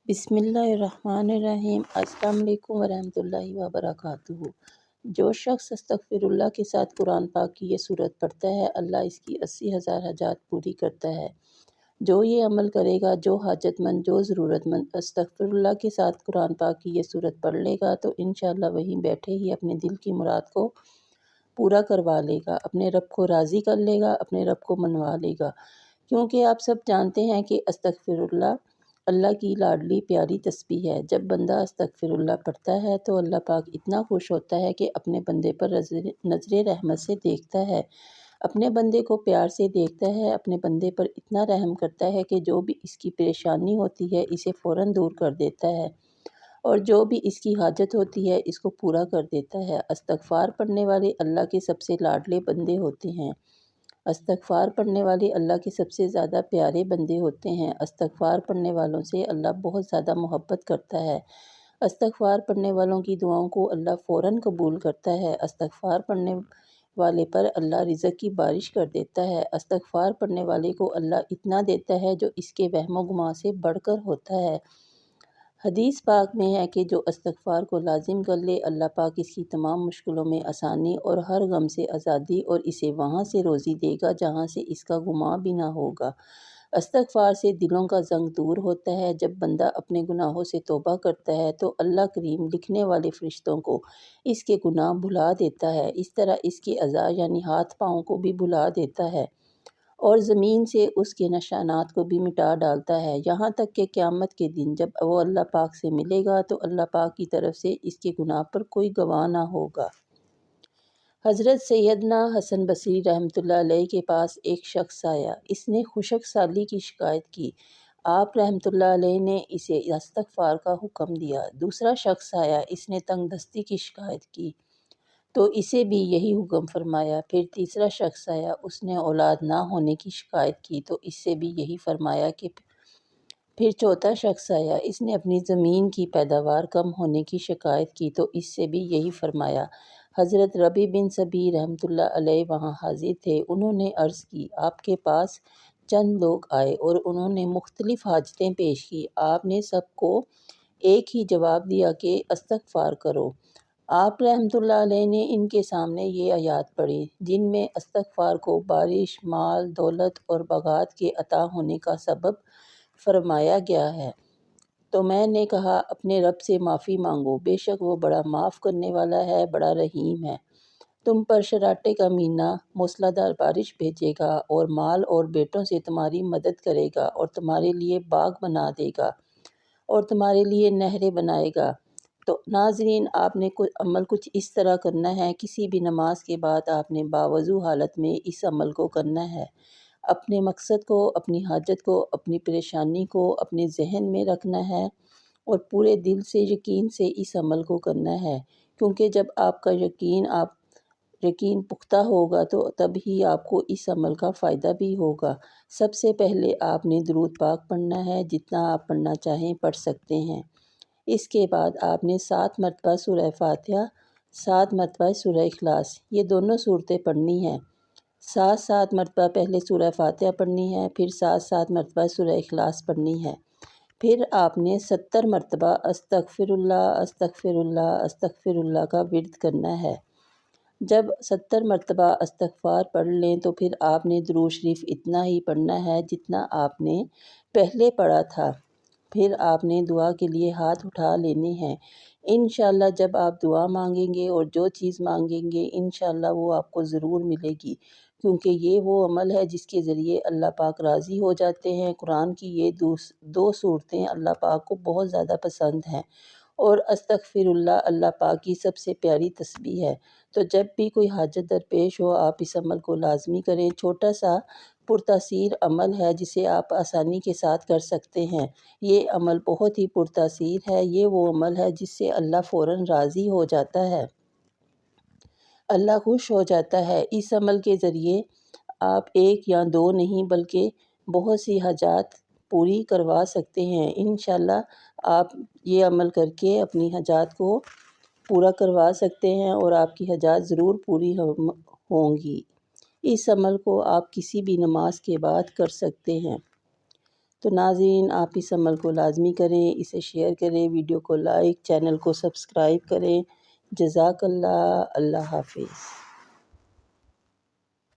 بسم اللہ الرحمن الرحیم۔ السلام علیکم ورحمۃ اللہ وبرکاتہ۔ جو شخص استغفر اللہ کے ساتھ قرآن پاک کی یہ صورت پڑھتا ہے، اللہ اس کی 80,000 حاجات پوری کرتا ہے۔ جو یہ عمل کرے گا، جو حاجت مند، جو ضرورت مند استغفر اللہ کے ساتھ قرآن پاک کی یہ صورت پڑھ لے گا تو انشاءاللہ وہیں بیٹھے ہی اپنے دل کی مراد کو پورا کروا لے گا، اپنے رب کو راضی کر لے گا، اپنے رب کو منوا لے گا۔ کیونکہ آپ سب جانتے ہیں کہ استغفر اللہ کی لاڈلی پیاری تسبیح ہے۔ جب بندہ استغفر اللہ پڑھتا ہے تو اللہ پاک اتنا خوش ہوتا ہے کہ اپنے بندے پر نظر رحمت سے دیکھتا ہے، اپنے بندے کو پیار سے دیکھتا ہے، اپنے بندے پر اتنا رحم کرتا ہے کہ جو بھی اس کی پریشانی ہوتی ہے اسے فوراً دور کر دیتا ہے، اور جو بھی اس کی حاجت ہوتی ہے اس کو پورا کر دیتا ہے۔ استغفار پڑھنے والے اللہ کے سب سے لاڈلے بندے ہوتے ہیں۔ استغفار پڑھنے والے اللہ کے سب سے زیادہ پیارے بندے ہوتے ہیں۔ استغفار پڑھنے والوں سے اللہ بہت زیادہ محبت کرتا ہے۔ استغفار پڑھنے والوں کی دعاؤں کو اللہ فوراً قبول کرتا ہے۔ استغفار پڑھنے والے پر اللہ رزق کی بارش کر دیتا ہے۔ استغفار پڑھنے والے کو اللہ اتنا دیتا ہے جو اس کے وہم و گمان سے بڑھ کر ہوتا ہے۔ حدیث پاک میں ہے کہ جو استغفار کو لازم کر لے، اللہ پاک اس کی تمام مشکلوں میں آسانی اور ہر غم سے آزادی اور اسے وہاں سے روزی دے گا جہاں سے اس کا گمان بھی نہ ہوگا۔ استغفار سے دلوں کا زنگ دور ہوتا ہے۔ جب بندہ اپنے گناہوں سے توبہ کرتا ہے تو اللہ کریم لکھنے والے فرشتوں کو اس کے گناہ بھلا دیتا ہے، اس طرح اس کے اعضاء یعنی ہاتھ پاؤں کو بھی بھلا دیتا ہے اور زمین سے اس کے نشانات کو بھی مٹا ڈالتا ہے، یہاں تک کہ قیامت کے دن جب وہ اللہ پاک سے ملے گا تو اللہ پاک کی طرف سے اس کے گناہ پر کوئی گواہ نہ ہوگا۔ حضرت سیدنا حسن بصری رحمۃ اللہ علیہ کے پاس ایک شخص آیا، اس نے خشک سالی کی شکایت کی۔ آپ رحمۃ اللہ علیہ نے اسے استغفار کا حکم دیا۔ دوسرا شخص آیا، اس نے تنگ دستی کی شکایت کی تو اسے بھی یہی حکم فرمایا۔ پھر تیسرا شخص آیا، اس نے اولاد نہ ہونے کی شکایت کی تو اس سے بھی یہی فرمایا کہ پھر چوتھا شخص آیا، اس نے اپنی زمین کی پیداوار کم ہونے کی شکایت کی تو اس سے بھی یہی فرمایا۔ حضرت ربیع بن صبیح رحمۃ اللہ علیہ وہاں حاضر تھے۔ انہوں نے عرض کی، آپ کے پاس چند لوگ آئے اور انہوں نے مختلف حاجتیں پیش کی۔ آپ نے سب کو ایک ہی جواب دیا کہ استغفار کرو۔ آپ رحمۃ اللہ علیہ نے ان کے سامنے یہ آیات پڑھی جن میں استغفار کو بارش، مال، دولت اور باغات کے عطا ہونے کا سبب فرمایا گیا ہے۔ تو میں نے کہا، اپنے رب سے معافی مانگو، بے شک وہ بڑا معاف کرنے والا ہے، بڑا رحیم ہے۔ تم پر شراٹے کا مہینہ موسلا دھار بارش بھیجے گا اور مال اور بیٹوں سے تمہاری مدد کرے گا اور تمہارے لیے باغ بنا دے گا اور تمہارے لیے نہریں بنائے گا۔ تو ناظرین، آپ نے عمل کچھ اس طرح کرنا ہے۔ کسی بھی نماز کے بعد آپ نے باوضو حالت میں اس عمل کو کرنا ہے۔ اپنے مقصد کو، اپنی حاجت کو، اپنی پریشانی کو اپنے ذہن میں رکھنا ہے اور پورے دل سے یقین سے اس عمل کو کرنا ہے، کیونکہ جب آپ کا یقین پختہ ہوگا تو تب ہی آپ کو اس عمل کا فائدہ بھی ہوگا۔ سب سے پہلے آپ نے درود پاک پڑھنا ہے، جتنا آپ پڑھنا چاہیں پڑھ سکتے ہیں۔ اس کے بعد آپ نے 7 مرتبہ سورہ فاتحہ، 7 مرتبہ سورہ اخلاص، یہ دونوں صورتیں پڑھنی ہیں۔ 7 مرتبہ پہلے سورہ فاتحہ پڑھنی ہے، پھر 7 مرتبہ سورہ اخلاص پڑھنی ہے۔ پھر آپ نے 70 مرتبہ استغفر اللہ، استغفر اللہ، استغفر اللہ کا ورد کرنا ہے۔ جب 70 مرتبہ استغفار پڑھ لیں تو پھر آپ نے درود شریف اتنا ہی پڑھنا ہے جتنا آپ نے پہلے پڑھا تھا۔ پھر آپ نے دعا کے لیے ہاتھ اٹھا لینے ہیں۔ انشاءاللہ جب آپ دعا مانگیں گے اور جو چیز مانگیں گے انشاءاللہ وہ آپ کو ضرور ملے گی، کیونکہ یہ وہ عمل ہے جس کے ذریعے اللہ پاک راضی ہو جاتے ہیں۔ قرآن کی یہ دو صورتیں اللہ پاک کو بہت زیادہ پسند ہیں اور استغفر اللہ اللہ پاک کی سب سے پیاری تسبیح ہے۔ تو جب بھی کوئی حاجت درپیش ہو آپ اس عمل کو لازمی کریں۔ چھوٹا سا پرتاثیر عمل ہے جسے آپ آسانی کے ساتھ کر سکتے ہیں۔ یہ عمل بہت ہی پرتاثیر ہے۔ یہ وہ عمل ہے جس سے اللہ فوراً راضی ہو جاتا ہے، اللہ خوش ہو جاتا ہے۔ اس عمل کے ذریعے آپ ایک یا دو نہیں بلکہ بہت سی حاجات پوری کروا سکتے ہیں۔ انشاءاللہ آپ یہ عمل کر کے اپنی حاجات کو پورا کروا سکتے ہیں اور آپ کی حاجات ضرور پوری ہوں گی۔ اس عمل کو آپ کسی بھی نماز کے بعد کر سکتے ہیں۔ تو ناظرین آپ اس عمل کو لازمی کریں، اسے شیئر کریں، ویڈیو کو لائک، چینل کو سبسکرائب کریں۔ جزاک اللہ، اللہ حافظ۔